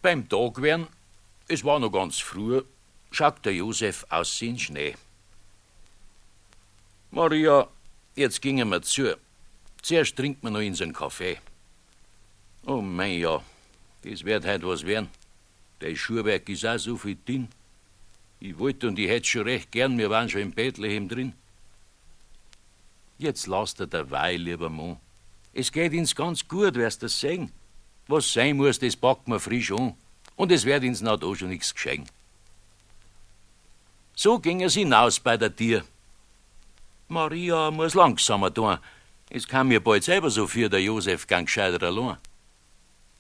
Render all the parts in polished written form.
beim Tag werden, es war noch ganz früh, schaut der Josef aus in Schnee. Maria, jetzt gingen wir zu. Zuerst trinkt man noch in seinen Kaffee. Oh mein ja, das wird heut was werden. Der Schuhwerk ist auch so viel dünn. Ich wollte und ich hätte schon recht gern, wir waren schon in Bethlehem drin. Jetzt lasst er dabei, lieber Mann. Es geht ins ganz gut, wirst das sehen. Was sein muss, das packt man frisch an. Und es wird ins da schon nichts geschehen. So ging es hinaus bei der Tür. Maria muss langsamer tun. Es kann mir bald selber so für der Josef gang gescheiter allein.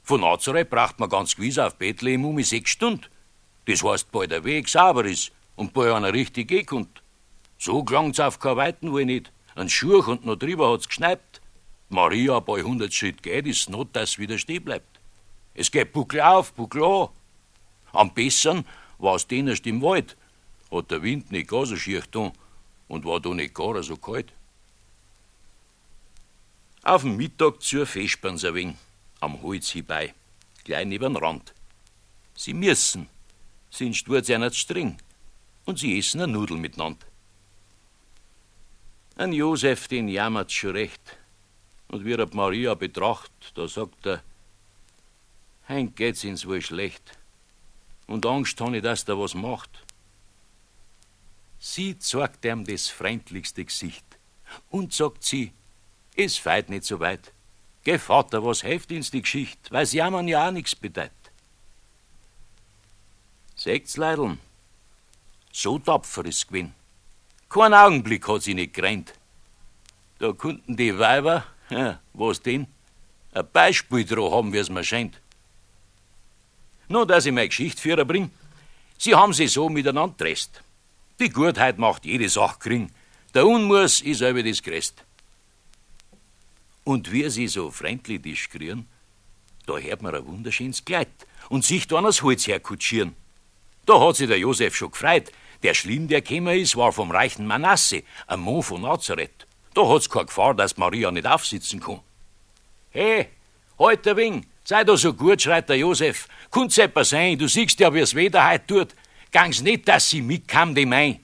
Von Nazareth braucht man ganz gewiss auf Bethlehem 6 Stunden. Das heißt, bald der Weg sauber ist und bald einer richtig gekommt. So gelangt's auf kein Weiten wohl nicht. Ein Schuh und noch drüber hat's geschneit. Maria, bei 100 Schritt geht, ist not, dass es wieder stehen bleibt. Es geht Buckel auf, Buckel an. Am besten war's denn erst im Wald. Hat der Wind nicht gar so schier getan und war da nicht gar so kalt. Auf dem Mittag zur Vesperns ein wenig, am Holz hierbei, gleich neben den Rand. Sie müssen, sonst wird's einer zu streng, und sie essen eine Nudel miteinander. Ein Josef, den jammert's schon recht. Und wie er die Maria betracht, da sagt er, heim geht's ins wohl schlecht. Und Angst habe ich, dass der was macht. Sie zeigt ihm das freundlichste Gesicht und sagt sie, es feit nicht so weit. Geh, Vater, was hilft uns die Geschichte, weil's jammern ja auch nix bedeutet. Seht's, Leideln, so tapfer ist gewinn. Kein Augenblick hat sie nicht gerannt. Da konnten die Weiber, ja, was denn, ein Beispiel drauf haben, wie's mir scheint. Nur, dass ich meine Geschichte für bring, sie haben sich so miteinander trest. Die Gutheit macht jede Sache gering. Der Unmuss ist aber das Größte. Und wie sie so freundlich diskutieren, da hört man ein wunderschönes Kleid und sich da das Holz herkutschieren. Da hat sich der Josef schon gefreut. Der Schlimm, der gekommen ist, war vom reichen Manasse, ein Mann von Nazareth. Da hat's keine Gefahr, dass Maria nicht aufsitzen kann. Hey, halt ein wenig, sei da so gut, schreit der Josef. Kann's etwas sein, du siehst ja, wie's Wetter heut tut. Gang's nicht, dass sie mitkam, dem ein.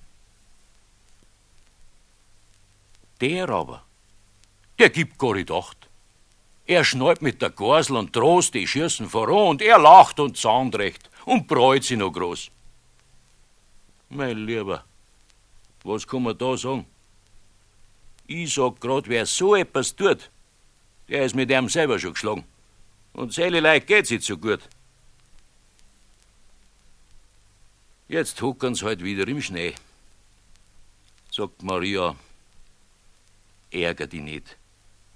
Der aber, der gibt gar nicht acht. Er schnallt mit der Gorsel und Trost die Schürzen voran und er lacht und zahnt recht und freut sich noch groß. Mein Lieber, was kann man da sagen? Ich sag grad, wer so etwas tut, der ist mit ihm selber schon geschlagen. Und Seeleleid geht's nicht so gut. Jetzt hocken sie halt wieder im Schnee. Sagt Maria, ärger dich nicht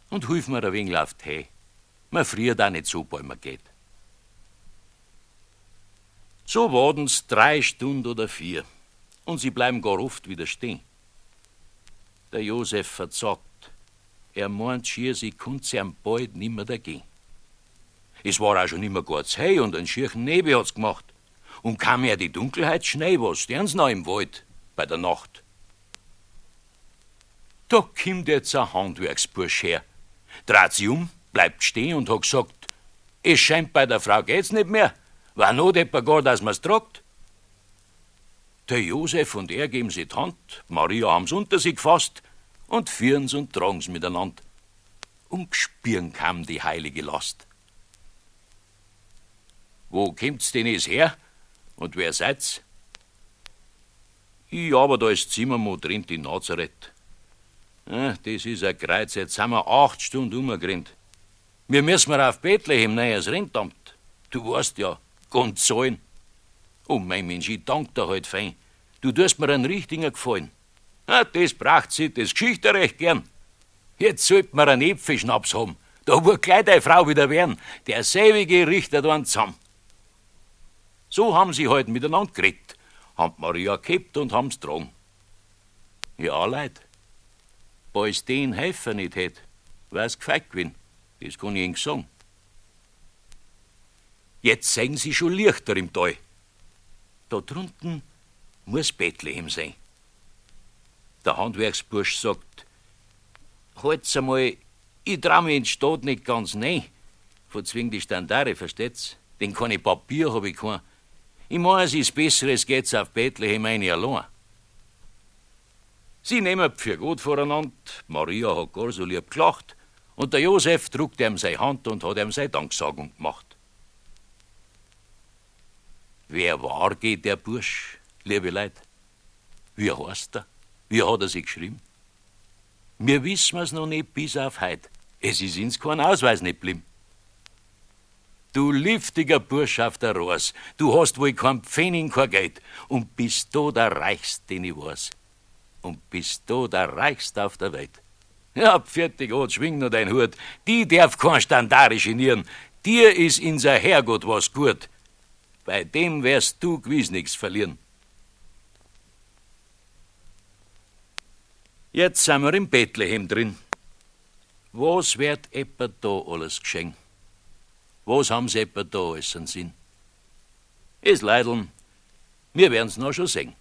und hilf mir ein wenig auf die Hei. Man friert auch nicht so, bald man geht. So warten's 3 Stunden oder 4 und sie bleiben gar oft wieder stehen. Der Josef verzagt. Er meint schier, sie konnte ihm bald nimmer dagegen. Es war auch schon nimmer gar zu hell und einen schierchen Nebel hat's gemacht. Und kam ja die Dunkelheit schnell, was sterben's noch im Wald bei der Nacht. Da kommt jetzt ein Handwerksbursch her, dreht sich um, bleibt stehen und hat gesagt, es scheint bei der Frau geht's nicht mehr, war not etwa gar, dass man's tragt. Der Josef und er geben sich die Hand, Maria haben's unter sich gefasst und führen's und tragen's miteinander. Und gspüren kam die heilige Last. Wo kommt's denn jetzt her? Und wer seid's? Ich aber da ist Zimmermann drin in Nazareth. Das ist ein Kreuz, jetzt sind wir 8 Stunden umgerannt. Wir müssen auf Bethlehem, nein, das Rentamt. Du weißt ja, ganz zahlen. Oh mein Mensch, ich dank dir halt fein. Du tust mir einen richtigen Gefallen. Das braucht sie, das Geschichte recht gern. Jetzt sollt man einen Äpfelschnaps haben. Da wird gleich deine Frau wieder werden. Der selbe richtet einen zusammen. So haben sie halt miteinander geredet, haben Maria gehabt und haben's getragen. Ja, Leid, bei's den helfen nicht hätt, wär's gefeit gewesen. Das kann ich Ihnen sagen. Jetzt sehen sie schon Lichter im Tal. Da drunten muss Bethlehem sein. Der Handwerksbursch sagt, halt's einmal, ich trau mich in die Stadt nicht ganz nein. Verzwingt die Standare, versteht's? Denn keine Papier hab ich kein. Ich mein, es ist Besseres geht's auf Bethlehem eine allein. Sie nehmen für gut voreinander, Maria hat gar so lieb gelacht, und der Josef drückt ihm seine Hand und hat ihm seine Danksagung gemacht. Wer war geht der Bursch, liebe Leute? Wie heißt er? Wie hat er sich geschrieben? Wir wissen es noch nicht bis auf heut. Es ist uns kein Ausweis nicht blieben. Du liftiger Bursch auf der Ross, du hast wohl kein Pfennig, kein Geld und bist du der Reichste, den ich weiß. Und bist du der Reichste auf der Welt. Ja, fertig, schwing nur dein Hut. Die darf kein Standard genieren. Dir ist unser Herrgott was gut. Bei dem wärst du gewiss nichts verlieren. Jetzt sind wir in Bethlehem drin. Was wird etwa da alles geschehen? Was haben sie etwa da alles einen Sinn? Es Leideln, wir werden's noch schon sehen.